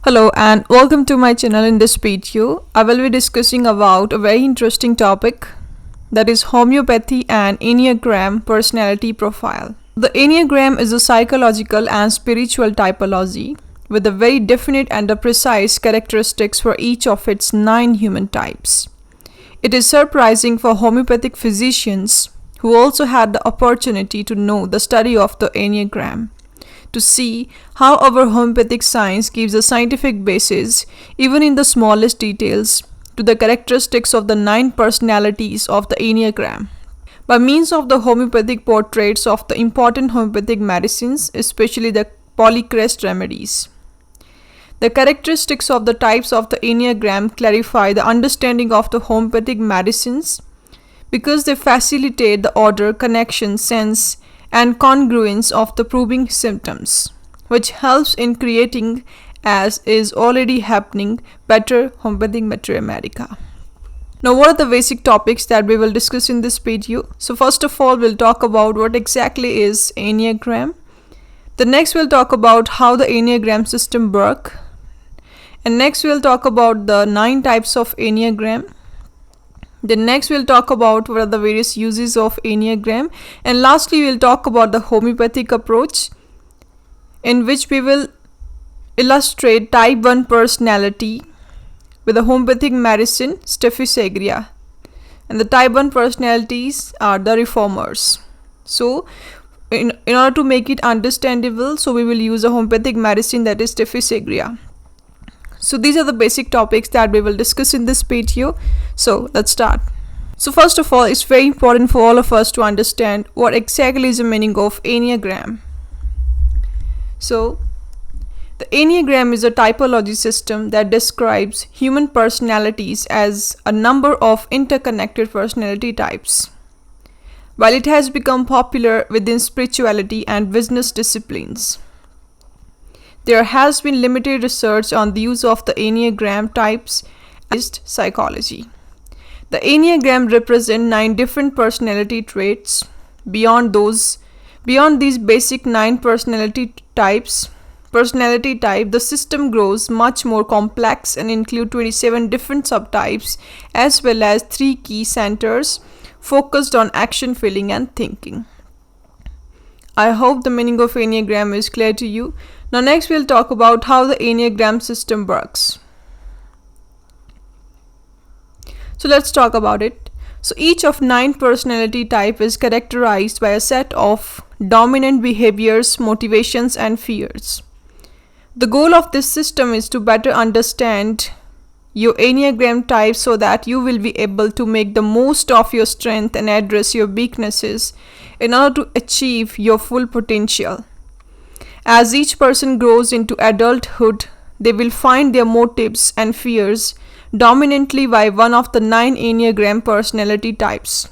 Hello and welcome to my channel. In this video, I will be discussing about a very interesting topic, that is homeopathy and Enneagram personality profile. The Enneagram is a psychological and spiritual typology with a very definite and a precise characteristics for each of its 9 human types. It is surprising for homeopathic physicians who also had the opportunity to know the study of the Enneagram to see how our homeopathic science gives a scientific basis, even in the smallest details, to the characteristics of the 9 personalities of the Enneagram. By means of the homeopathic portraits of the important homeopathic medicines, especially the polycrest remedies. The characteristics of the types of the Enneagram clarify the understanding of the homeopathic medicines because they facilitate the order, connection, sense, and congruence of the proving symptoms, which helps in creating, as is already happening, better homeopathic mathematics. Now, what are the basic topics that we will discuss in this video? So first of all, we'll talk about what exactly is Enneagram. The next we'll talk about how the Enneagram system works. And next we'll talk about the 9 types of Enneagram. Then next we'll talk about what are the various uses of Enneagram, and lastly we'll talk about the homeopathic approach, in which we will illustrate type 1 personality with the homeopathic medicine Staphysagria, and the type 1 personalities are the reformers. So in order to make it understandable, so we will use a homeopathic medicine, that is Staphysagria. So these are the basic topics that we will discuss in this video. So let's start. So first of all, it's very important for all of us to understand what exactly is the meaning of Enneagram. So the Enneagram is a typology system that describes human personalities as a number of interconnected personality types. While it has become popular within spirituality and business disciplines, there has been limited research on the use of the Enneagram types in psychology. The Enneagram represents 9 different personality traits. Beyond these basic 9 personality type, the system grows much more complex and includes 27 different subtypes as well as 3 key centers focused on action, feeling, and thinking. I hope the meaning of Enneagram is clear to you. Now next we'll talk about how the Enneagram system works. So let's talk about it. So each of 9 personality type is characterized by a set of dominant behaviors, motivations, and fears. The goal of this system is to better understand your Enneagram type so that you will be able to make the most of your strength and address your weaknesses in order to achieve your full potential. As each person grows into adulthood, they will find their motives and fears dominantly by one of the 9 Enneagram personality types.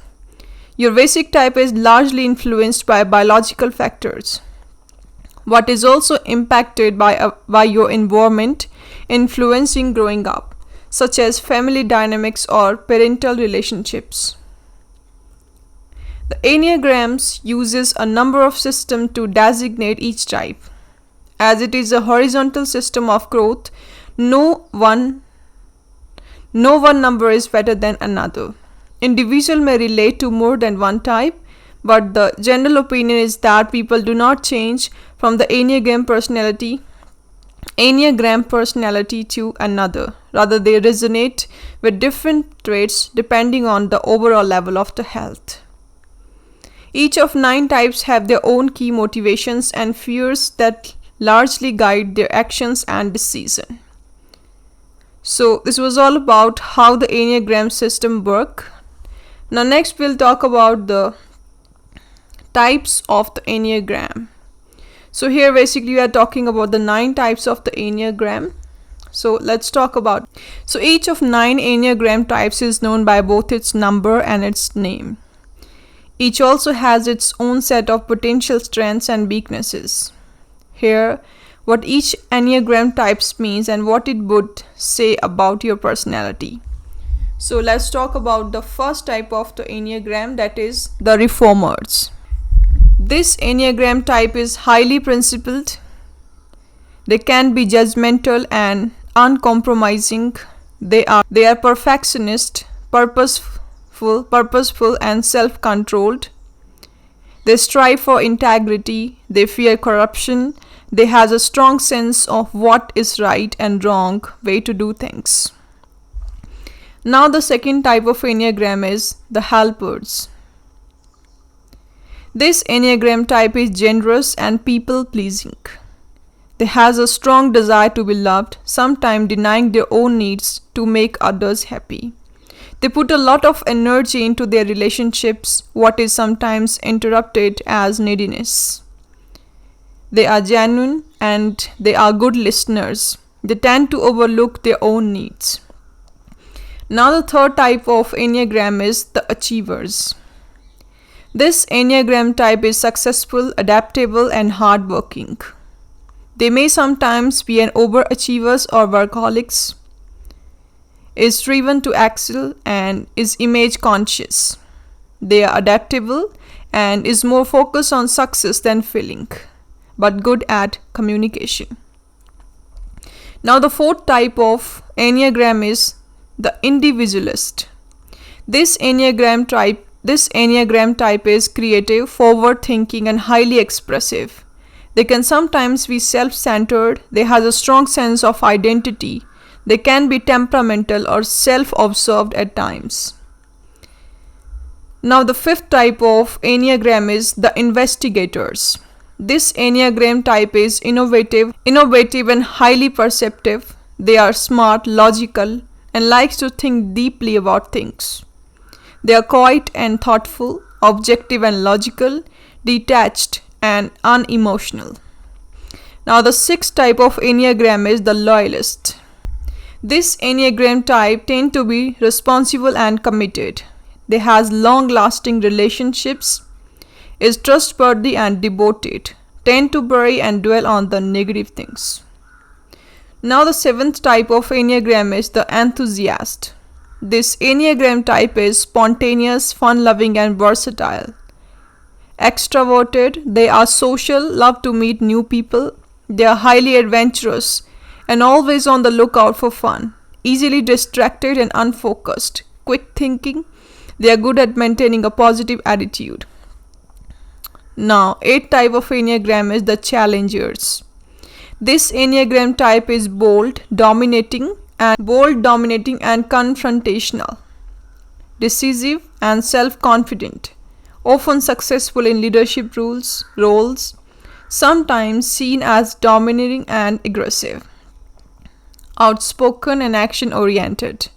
Your basic type is largely influenced by biological factors, what is also impacted by your environment influencing growing up, such as family dynamics or parental relationships. The Enneagrams uses a number of systems to designate each type. As it is a horizontal system of growth, no one number is better than another. Individual may relate to more than one type, but the general opinion is that people do not change from the Enneagram personality to another. Rather, they resonate with different traits depending on the overall level of the health. Each of 9 types have their own key motivations and fears that largely guide their actions and decisions. So this was all about how the Enneagram system works. Now next we'll talk about the types of the Enneagram. So here basically we are talking about the 9 types of the Enneagram. So let's talk about. So each of 9 Enneagram types is known by both its number and its name. Each also has its own set of potential strengths and weaknesses. Here, what each Enneagram types means and what it would say about your personality. So let's talk about the first type of the Enneagram, that is the reformers. This Enneagram type is highly principled. They can be judgmental and uncompromising. They are perfectionist, purposeful and self-controlled. They strive for integrity. They fear corruption. They have a strong sense of what is right and wrong way to do things. Now the second type of Enneagram is the helpers. This Enneagram type is generous and people-pleasing. They have a strong desire to be loved, sometimes denying their own needs to make others happy. They put a lot of energy into their relationships, what is sometimes interpreted as neediness. They are genuine and they are good listeners. They tend to overlook their own needs. Now the third type of Enneagram is the achievers. This Enneagram type is successful, adaptable and hardworking. They may sometimes be an overachievers or workaholics, is driven to excel and is image conscious. They are adaptable and is more focused on success than feeling, but good at communication. Now the fourth type of Enneagram is the individualist. This Enneagram type is creative, forward-thinking and highly expressive. They can sometimes be self-centered. They have a strong sense of identity. They can be temperamental or self-absorbed at times. Now the fifth type of Enneagram is the investigators. This Enneagram type is innovative and highly perceptive. They are smart, logical and likes to think deeply about things. They are quiet and thoughtful, objective and logical, detached and unemotional. Now the sixth type of Enneagram is the loyalist. This Enneagram type tend to be responsible and committed. They has long-lasting relationships, is trustworthy and devoted, tend to bury and dwell on the negative things. Now the seventh type of Enneagram is the enthusiast. This Enneagram type is spontaneous, fun-loving and versatile. Extroverted, they are social, love to meet new people. They are highly adventurous and always on the lookout for fun. Easily distracted and unfocused. Quick thinking, they are good at maintaining a positive attitude. Now, eighth type of Enneagram is the challengers. This Enneagram type is bold, dominating and confrontational, decisive and self-confident, often successful in leadership roles, sometimes seen as domineering and aggressive, outspoken and action-oriented.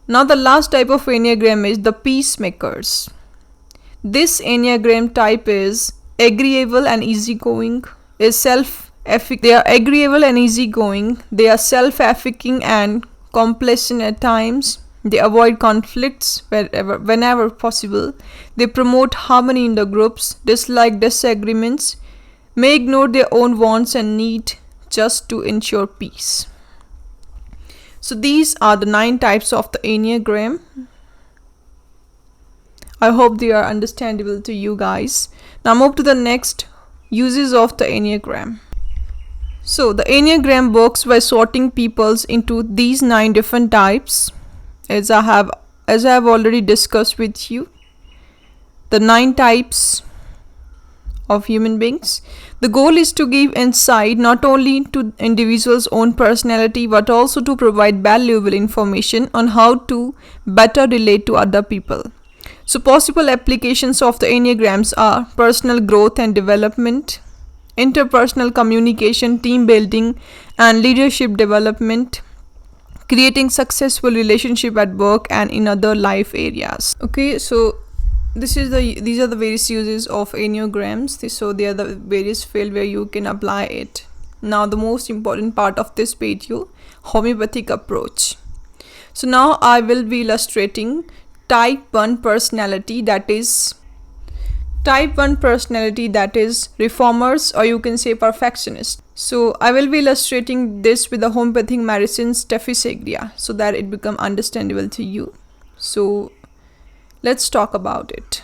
Now the last type of Enneagram is the peacemakers. This Enneagram type is agreeable and easygoing, they are agreeable and easygoing, they are self-efficating and complacent at times. They avoid conflicts whenever possible. They promote harmony in the groups, dislike disagreements, may ignore their own wants and needs just to ensure peace. So these are the 9 types of the Enneagram. I hope they are understandable to you guys. Now move to the next uses of the Enneagram. So the Enneagram works by sorting peoples into these 9 different types. As I have already discussed with you, the 9 types of human beings. The goal is to give insight not only into individuals' own personality but also to provide valuable information on how to better relate to other people. So possible applications of the Enneagrams are personal growth and development, interpersonal communication, team building and leadership development, creating successful relationship at work and in other life areas. Okay, so these are the various uses of Enneagrams. So they are the various field where you can apply it. Now the most important part of this video, homeopathic approach. So now I will be illustrating type 1 personality, that is reformers, or you can say perfectionist. So I will be illustrating this with the homeopathic medicine Staphysagria so that it become understandable to you. So let's talk about it.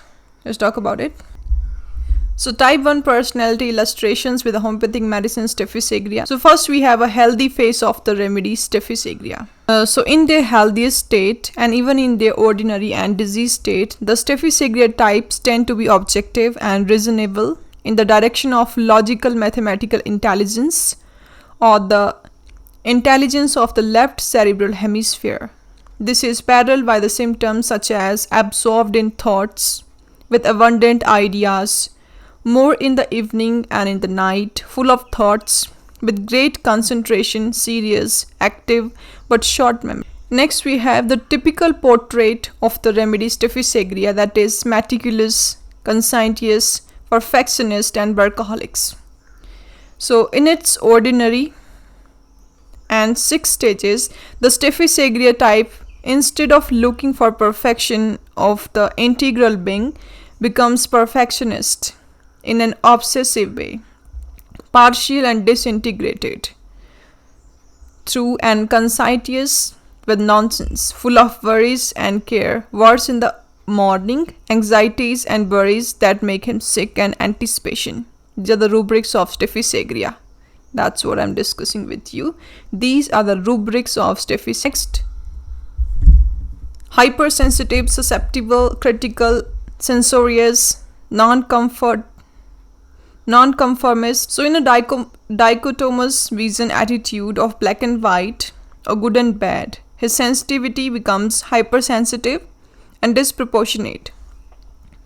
So type 1 personality illustrations with the homeopathic medicine Staphysagria. So first we have a healthy face of the remedy Staphysagria. So in their healthiest state and even in their ordinary and disease state, the Staphysagria types tend to be objective and reasonable in the direction of logical mathematical intelligence or the intelligence of the left cerebral hemisphere. This is paralleled by the symptoms such as absorbed in thoughts with abundant ideas, more in the evening and in the night, full of thoughts, with great concentration, serious, active, but short memory. Next, we have the typical portrait of the remedy Staphysagria, that is meticulous, conscientious, perfectionist, and workaholics. So, in its ordinary and 6 stages, the Staphysagria type, instead of looking for perfection of the integral being, becomes perfectionist in an obsessive way, partial and disintegrated, through and conscientious with nonsense, full of worries and care, worse in the morning, anxieties and worries that make him sick, and anticipation. These are the rubrics of Staphysagria. That's what I'm discussing with you. These are the rubrics of Staphysagria. Next, hypersensitive, susceptible, critical, censorious, nonconformist. So in a dichotomous vision attitude of black and white or good and bad, his sensitivity becomes hypersensitive and disproportionate.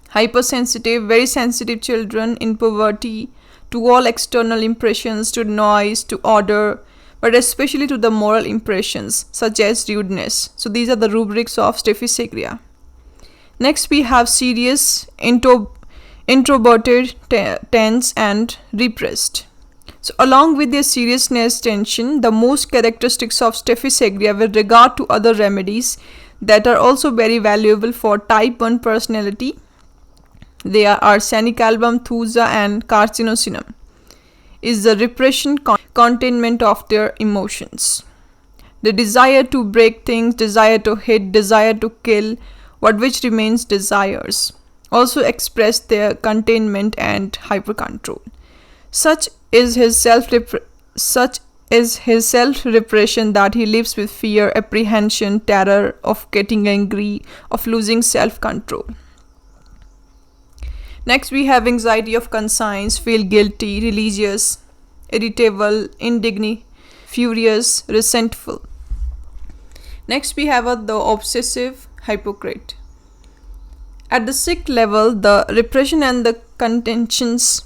Hypersensitive, very sensitive children in poverty to all external impressions, to noise, to order, but especially to the moral impressions such as rudeness. So these are the rubrics of Staphysagria. Next we have serious, introverted, tense, and repressed. So along with their seriousness, tension, the most characteristics of Staphysagria with regard to other remedies that are also very valuable for type 1 personality, they are arsenic album, thuja, and carcinosinum, is the repression, containment of their emotions. The desire to break things, desire to hit, desire to kill, what which remains desires, also express their containment and hyper-control. Such is his self-repression that he lives with fear, apprehension, terror of getting angry, of losing self-control. Next we have anxiety of conscience, feel guilty, religious, irritable, indignant, furious, resentful. Next we have the obsessive hypocrite. At the sick level, the repression and the contentions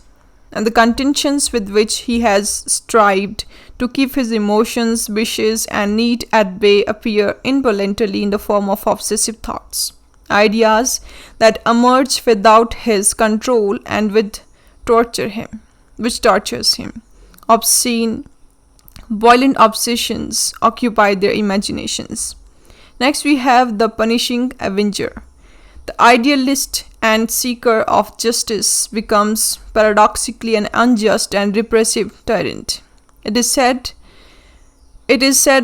with which he has strived to keep his emotions, wishes, and need at bay appear involuntarily in the form of obsessive thoughts, ideas that emerge without his control and which tortures him. Obscene, violent obsessions occupy their imaginations. Next we have the punishing avenger. The idealist and seeker of justice becomes paradoxically an unjust and repressive tyrant. It is said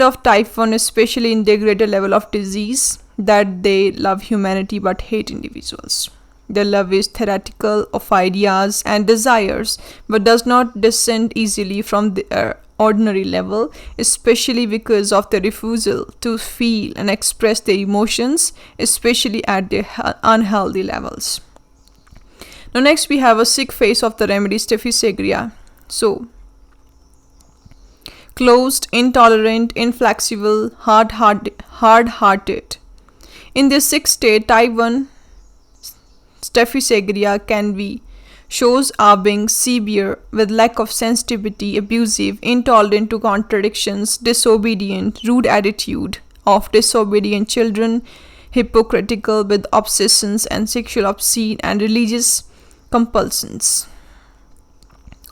of type 1, especially in their greater level of disease, that they love humanity but hate individuals. Their love is theoretical, of ideas and desires, but does not descend easily from their ordinary level, especially because of the refusal to feel and express their emotions, especially at their unhealthy levels. Now next we have a sick face of the remedy Staphysagria. So, closed, intolerant, inflexible, hard-hearted. In this sick state, type 1 Staphysagria shows are being severe with lack of sensitivity, abusive, intolerant to contradictions, disobedient, rude attitude of disobedient children, hypocritical with obsessions and sexual obscene and religious compulsions.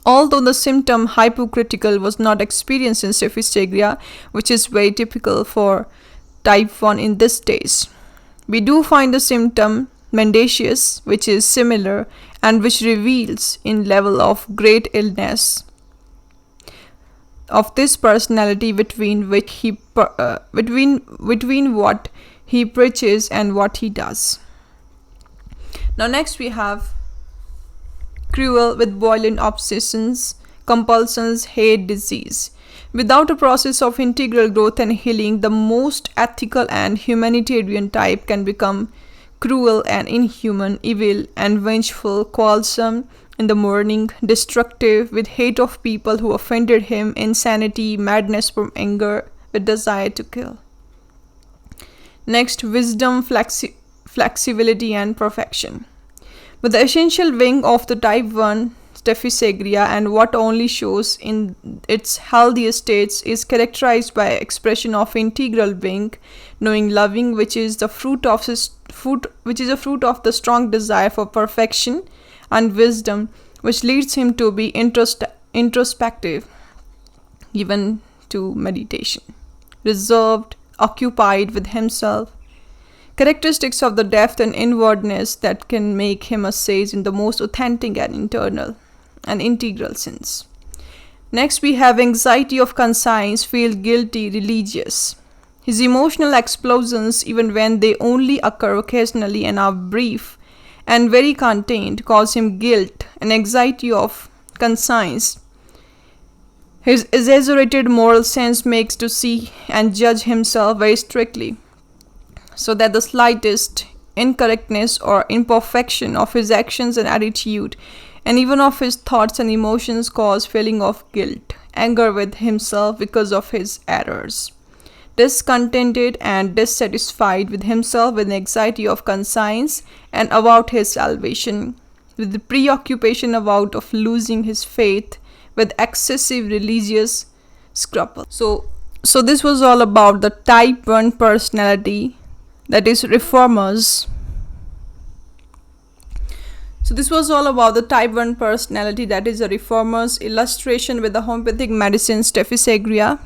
Although the symptom hypocritical was not experienced in Staphysagria, which is very typical for type 1 in this stage, we do find the symptom mendacious, which is similar and which reveals in level of great illness of this personality between what he preaches and what he does. Now next we have cruel with violent obsessions, compulsions, hate, disease. Without a process of integral growth and healing, the most ethical and humanitarian type can become cruel and inhuman, evil and vengeful, quarrelsome in the morning, destructive with hate of people who offended him, insanity, madness from anger, with desire to kill. Next, wisdom, flexibility and perfection. But the essential wing of the type 1 Staphysagria, and what only shows in its healthiest states, is characterized by expression of integral wing, knowing, loving, which is the fruit of the strong desire for perfection, and wisdom, which leads him to be introspective, given to meditation, reserved, occupied with himself. Characteristics of the depth and inwardness that can make him a sage in the most authentic and internal and integral sense. Next, we have anxiety of conscience, feel guilty, religious. His emotional explosions, even when they only occur occasionally and are brief and very contained, cause him guilt and anxiety of conscience. His exaggerated moral sense makes to see and judge himself very strictly, so that the slightest incorrectness or imperfection of his actions and attitude, and even of his thoughts and emotions, cause feeling of guilt, anger with himself because of his errors. Discontented and dissatisfied with himself, with anxiety of conscience and about his salvation, with the preoccupation about of losing his faith, with excessive religious scruple. So this was all about the type 1 personality, that is reformers. So this was all about the type 1 personality, that is a reformers, illustration with the homeopathic medicine Staphysagria.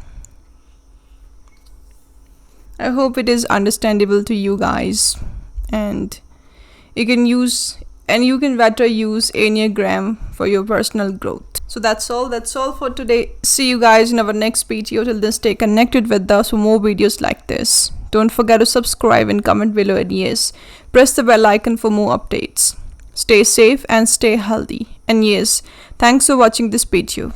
I hope it is understandable to you guys, and you can better use Enneagram for your personal growth. So that's all for today. See you guys in our next video. Till then, stay connected with us for more videos like this. Don't forget to subscribe and comment below, and yes, press the bell icon for more updates. Stay safe and stay healthy. And yes, thanks for watching this video.